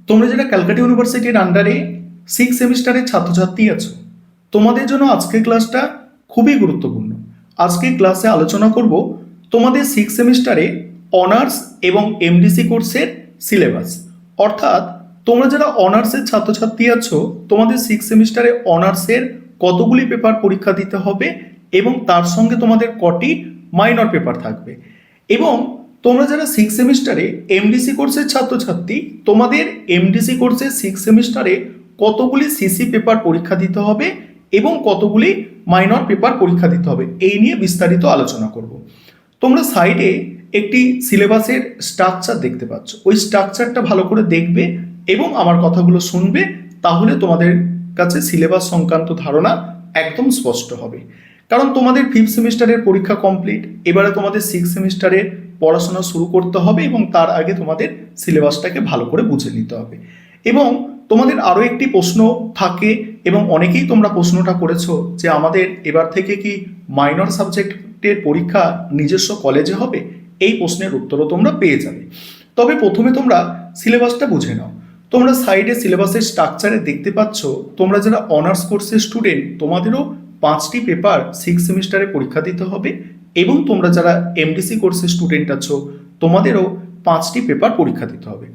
তোমরা যারা ক্যালকাটা ইউনিভার্সিটির আন্ডারে 6 সেমিস্টারের ছাত্রছাত্রী আছো, তোমাদের জন্য আজকের ক্লাসটা খুবই গুরুত্বপূর্ণ। আজকের ক্লাসে আলোচনা করব তোমাদের 6 সেমিস্টারে অনার্স এবং এমডিসি কোর্সের সিলেবাস। অর্থাৎ তোমরা যারা অনার্সের ছাত্রছাত্রী আছো, তোমাদের 6 সেমিস্টারে অনার্সের কতগুলি পেপার পরীক্ষা দিতে হবে এবং তার সঙ্গে তোমাদের কটি মাইনর পেপার থাকবে। এবং তোমরা যারা 6 সেমিস্টারে এমডিসি কোর্সের ছাত্রছাত্রী, তোমাদের এমডিসি কোর্সের 6 সেমিস্টারে কতগুলি সিসি পেপার পরীক্ষা দিতে হবে এবং কতগুলি মাইনর পেপার পরীক্ষা দিতে হবে, এই নিয়ে বিস্তারিত আলোচনা করব। তোমরা সাইডে একটি সিলেবাসের স্ট্রাকচার দেখতে পাচ্ছ, ওই স্ট্রাকচারটা ভালো করে দেখবে এবং আমার কথাগুলো শুনবে, তাহলে তোমাদের কাছে সিলেবাস সংক্রান্ত ধারণা একদম স্পষ্ট হবে। কারণ তোমাদের 5th সেমিস্টারের পরীক্ষা কমপ্লিট, এবারে তোমাদের 6 সেমিস্টারের পড়াশোনা শুরু করতে হবে এবং তার আগে তোমাদের সিলেবাসটাকে ভালো করে বুঝে নিতে হবে। এবং তোমাদের আরও একটি প্রশ্ন থাকে এবং অনেকেই তোমরা প্রশ্নটা করেছো যে আমাদের এবার থেকে কি মাইনর সাবজেক্টের পরীক্ষা নিজস্ব কলেজে হবে। এই প্রশ্নের উত্তরও তোমরা পেয়ে যাবে। তবে প্রথমে তোমরা সিলেবাসটা বুঝে নাও। তোমরা সাইডে সিলেবাসের স্ট্রাকচারে দেখতে পাচ্ছ, তোমরা যারা অনার্স কোর্সের স্টুডেন্ট, তোমাদেরও 5টি পেপার 6 সেমিস্টারে পরীক্ষা দিতে হবে এবং তোমরা যারা এমডিসি কোর্সের স্টুডেন্ট আছো, তোমাদেরও 5টি পেপার পরীক্ষা দিতে হবে।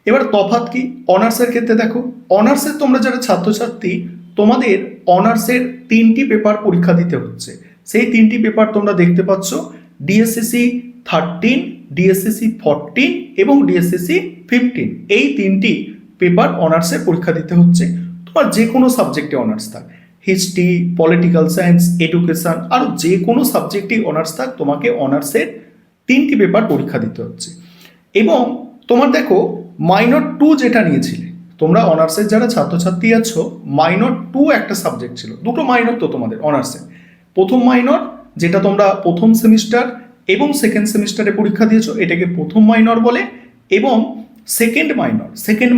এবার তফাৎ কি অনার্সের ক্ষেত্রে দেখো, অনার্সের তোমরা যারা ছাত্রছাত্রী, তোমাদের অনার্সের 3টি পেপার পরীক্ষা দিতে হচ্ছে। সেই 3টি পেপার তোমরা দেখতে পাচ্ছ, ডিএসসিসি 13, ডিএসসিসি 14 এবং ডিএসসিসি 15। এই 3টি পেপার অনার্সের পরীক্ষা দিতে হচ্ছে। তোমার যে কোনো সাবজেক্টে অনার্স থাক, হিস্ট্রি, পলিটিক্যাল সায়েন্স, এডুকেশন, আর যে কোনো সাবজেক্টেই অনার্স থাক, তোমাকে অনার্সের 3টি পেপার পরীক্ষা দিতে হচ্ছে। এবং তোমার দেখো মাইনর 2 যেটা নিয়েছিলে, তোমরা অনার্সের যারা ছাত্রছাত্রী আছো, মাইনর 2 একটা সাবজেক্ট ছিল। দুটো মাইনর তো তোমাদের অনার্সে। প্রথম মাইনর যেটা তোমরা প্রথম সেমিস্টার এবং সেকেন্ড সেমিস্টারে পরীক্ষা দিয়েছো, এটাকে প্রথম মাইনর বলে। এবং সেকেন্ড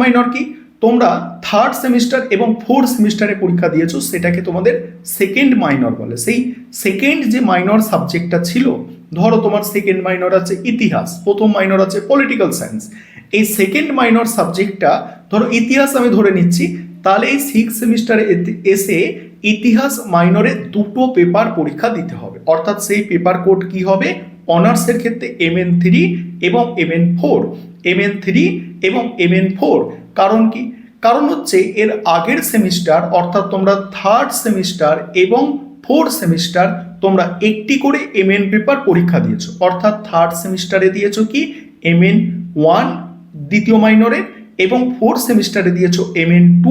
মাইনর কি তোমরা 3rd সেমিস্টার এবং 4th সেমিস্টারে পরীক্ষা দিয়েছো, সেটাকে তোমাদের সেকেন্ড মাইনর বলে। সেই সেকেন্ড যে মাইনর সাবজেক্টটা ছিল, ধরো তোমার সেকেন্ড মাইনর আছে ইতিহাস, প্রথম মাইনর আছে পলিটিক্যাল সায়েন্স। এই সেকেন্ড মাইনর সাবজেক্টটা, ধরো ইতিহাস আমি ধরে নিচ্ছি, তাহলে এই 6 সেমিস্টারে এসে ইতিহাস মাইনরে 2টো পেপার পরীক্ষা দিতে হবে। অর্থাৎ সেই পেপার কোড কি হবে, অনার্সের ক্ষেত্রে MN3 এবং MN4, MN3 এবং MN4। কারণ কি? কারণ হচ্ছে এর আগের সেমিস্টার, অর্থাৎ তোমরা 3rd সেমিস্টার এবং 4th সেমিস্টার তোমরা একটি করে MN পেপার পরীক্ষা দিয়েছো। অর্থাৎ 3rd সেমিস্টারে দিয়েছো কি MN1 দ্বিতীয় মাইনরের এবং 4th সেমিস্টারে দিয়েছো MN2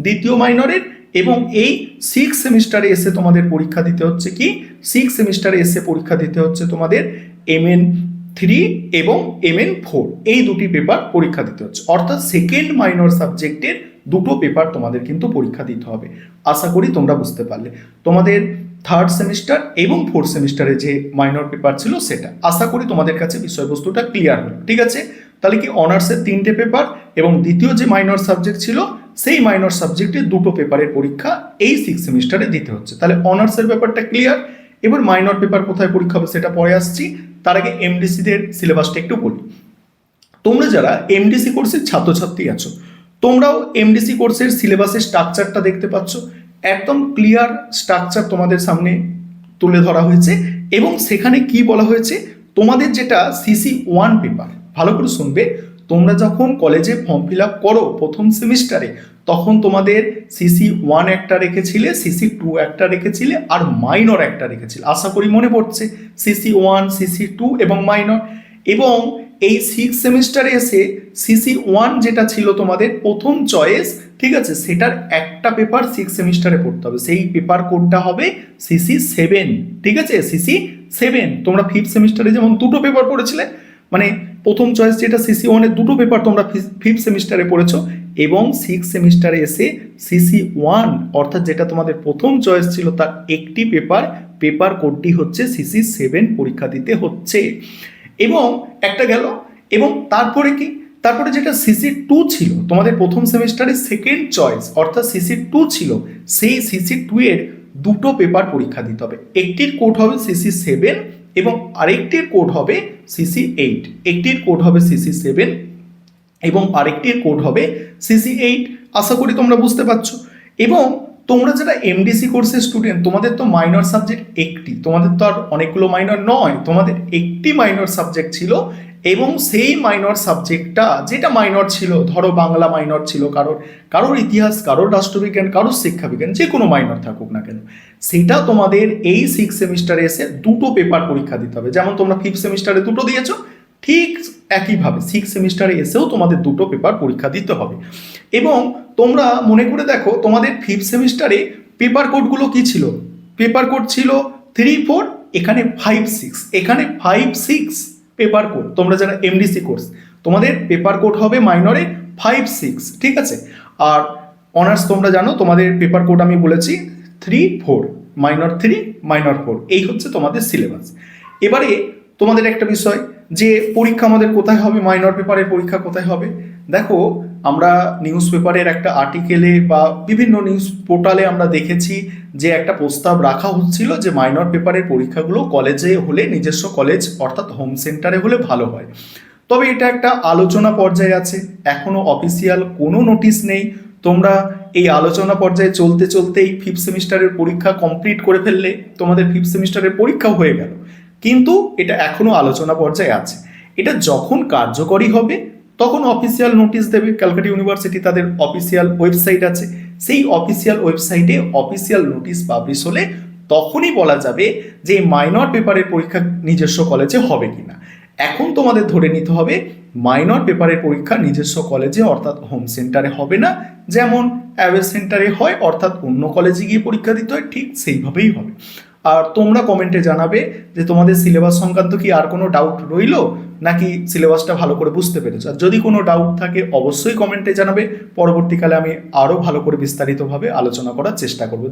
দ্বিতীয় মাইনরের। এবং এই 6 সেমিস্টারে এসে তোমাদের পরীক্ষা দিতে হচ্ছে কি, 6 সেমিস্টারে এসে পরীক্ষা দিতে হচ্ছে তোমাদের MN3 এবং MN4, এই দুটি পেপার পরীক্ষা দিতে হচ্ছে। অর্থাৎ সেকেন্ড মাইনর সাবজেক্টের 2টো পেপার তোমাদের কিন্তু পরীক্ষা দিতে হবে। আশা করি তোমরা বুঝতে পারলে। তোমাদের 3rd সেমিস্টার এবং 4th সেমিস্টারে যে মাইনর পেপার ছিল সেটা, আশা করি তোমাদের কাছে বিষয়বস্তুটা ক্লিয়ার হলো। ঠিক আছে, তাহলে কি অনার্সের 3টে পেপার এবং দ্বিতীয় যে মাইনর সাবজেক্ট ছিল, সেই মাইনর সাবজেক্টে 2টো পেপারের পরীক্ষা এই 6 সেমিস্টারে দিতে হচ্ছে। তাহলে অনার্সের ব্যাপারটা ক্লিয়ার। এবার মাইনর পেপার কোথায় পরীক্ষা হবে সেটা পরে আসছি, তার আগে এমডিসিদের সিলেবাসটা একটু বলি। তোমরা যারা এমডিসি কোর্সের ছাত্রছাত্রী আছো, তোমরাও এমডিসি কোর্সের সিলেবাসের স্ট্রাকচারটা দেখতে পাচ্ছ। একদম ক্লিয়ার স্ট্রাকচার তোমাদের সামনে তুলে ধরা হয়েছে এবং সেখানে কি বলা হয়েছে, তোমাদের যেটা CC1 পেপার, ভালো করে শুনবে। তোমরা যখন কলেজে ফর্ম ফিল আপ করো প্রথম সেমিস্টারে, তখন তোমাদের CC1 একটা রেখেছিলে, CC2 একটা রেখেছিলে, আর মাইনর একটা রেখেছিলে। আশা করি মনে পড়ছে, CC1, CC2 এবং মাইনর। এবং এই 6 সেমিস্টারে এসে CC1 যেটা ছিল তোমাদের প্রথম চয়েস, ঠিক আছে, সেটার একটা পেপার 6 সেমিস্টারে পড়তে হবে। সেই পেপার কোডটা হবে CC7। ঠিক আছে, CC7। তোমরা 5th সেমিস্টারে যেমন 2টো পেপার পড়েছিলে, মানে প্রথম চয়েস যেটা CC1 এর 2টো পেপার তোমরা 5th সেমিস্টারে পড়েছো, এবং 6 সেমিস্টারে এসে CC1 অর্থাৎ যেটা তোমাদের প্রথম চয়েস ছিল, তার একটি পেপার কোডটি হচ্ছে CC7 পরীক্ষা দিতে হচ্ছে। এবং একটা গেল। এবং তারপরে কি, তারপরে যেটা CC2 ছিল তোমাদের প্রথম সেমিস্টারে সেকেন্ড চয়েস, অর্থাৎ CC2 ছিল, সেই CC2 এর 2টো পেপার পরীক্ষা দিতে হবে। একটির কোড হবে CC7 এবং আরেকটির কোড হবে CC8। একটির কোড হবে CC7 এবং আরেকটির কোড হবে CC8। আশা করি তোমরা বুঝতে পারছো। এবং তোমরা যারা MDC কোর্সের স্টুডেন্ট, তোমাদের তো মাইনর সাবজেক্ট একটি, তোমাদের তো আর অনেকগুলো মাইনর নয়, তোমাদের একটি মাইনর সাবজেক্ট ছিল। এবং সেই মাইনর সাবজেক্টটা যেটা মাইনর ছিল, ধরো বাংলা মাইনর ছিল কারোর ইতিহাস, কারোর রাষ্ট্রবিজ্ঞান, কারোর শিক্ষাবিজ্ঞান, যে কোনো মাইনর থাকুক না কেন, সেটা তোমাদের এই 6 সেমিস্টারে এসে দুটো পেপার পরীক্ষা দিতে হবে। যেমন তোমরা 5th সেমিস্টারে দুটো দিয়েছো, ঠিক একইভাবে 6 সেমিস্টারে এসেও তোমাদের দুটো পেপার পরীক্ষা দিতে হবে। এবং তোমরা মনে করে দেখো, তোমাদের 5th সেমিস্টারে পেপার কোডগুলো কি ছিল? পেপার কোড ছিল 3-4, এখানে 5-6, এখানে 5-6 পেপার কোড। তোমরা যারা MDC কোর্স, তোমাদের পেপার কোড হবে মাইনরে 5-6, ঠিক আছে। আর অনার্স তোমরা জানো, তোমাদের পেপার কোড আমি বলেছি 3-4, মাইনর 3, মাইনর 4, এই হচ্ছে তোমাদের সিলেবাস। এবারে তোমাদের একটা বিষয়, যে পরীক্ষা আমাদের কোথায় হবে, মাইনর পেপারের পরীক্ষা কোথায় হবে। দেখো, আমরা নিউজ পেপারের একটা আর্টিকেলে বা বিভিন্ন নিউজ পোর্টালে আমরা দেখেছি যে একটা প্রস্তাব রাখা হচ্ছিল যে মাইনর পেপারের পরীক্ষাগুলো কলেজে হলে, নিজস্ব কলেজ অর্থাৎ হোম সেন্টারে হলে ভালো হয়। তবে এটা একটা আলোচনা পর্যায়ে আছে, এখনো অফিসিয়াল কোনো নোটিশ নেই। তোমরা এই আলোচনা পর্যায়ে চলতে চলতেই 5th সেমিস্টারের পরীক্ষা কমপ্লিট করে ফেললে, তোমাদের 5th সেমিস্টারের পরীক্ষাও হয়ে গেল, কিন্তু এটা এখনো আলোচনা পর্যায়ে আছে। এটা যখন কার্যকরী হবে তখন অফিসিয়াল নোটিশ দেবে। ক্যালকাটা ইউনিভার্সিটি তাদের অফিসিয়াল ওয়েবসাইট আছে, সেই অফিসিয়াল ওয়েবসাইটে অফিসিয়াল নোটিশ পাবলিশ হলে তখনই বলা যাবে যে মাইনর পেপারের পরীক্ষা নিজস্ব কলেজে হবে কিনা। এখন তোমাদের ধরে নিতে হবে মাইনর পেপারের পরীক্ষা নিজস্ব কলেজে অর্থাৎ হোম সেন্টারে হবে না, যেমন অ্যাওয়ে সেন্টারে হয়, অর্থাৎ অন্য কলেজে গিয়ে পরীক্ষা দিতে হয়, ঠিক সেইভাবেই হবে। আর তোমরা কমেন্টে জানাবে যে তোমাদের সিলেবাস সংক্রান্ত কি আর কোনো ডাউট রইলো, নাকি সিলেবাসটা ভালো করে বুঝতে পেরেছো। আর যদি কোনো ডাউট থাকে অবশ্যই কমেন্টে জানাবে, পরবর্তীকালে আমি আরও ভালো করে বিস্তারিতভাবে আলোচনা করার চেষ্টা করবো।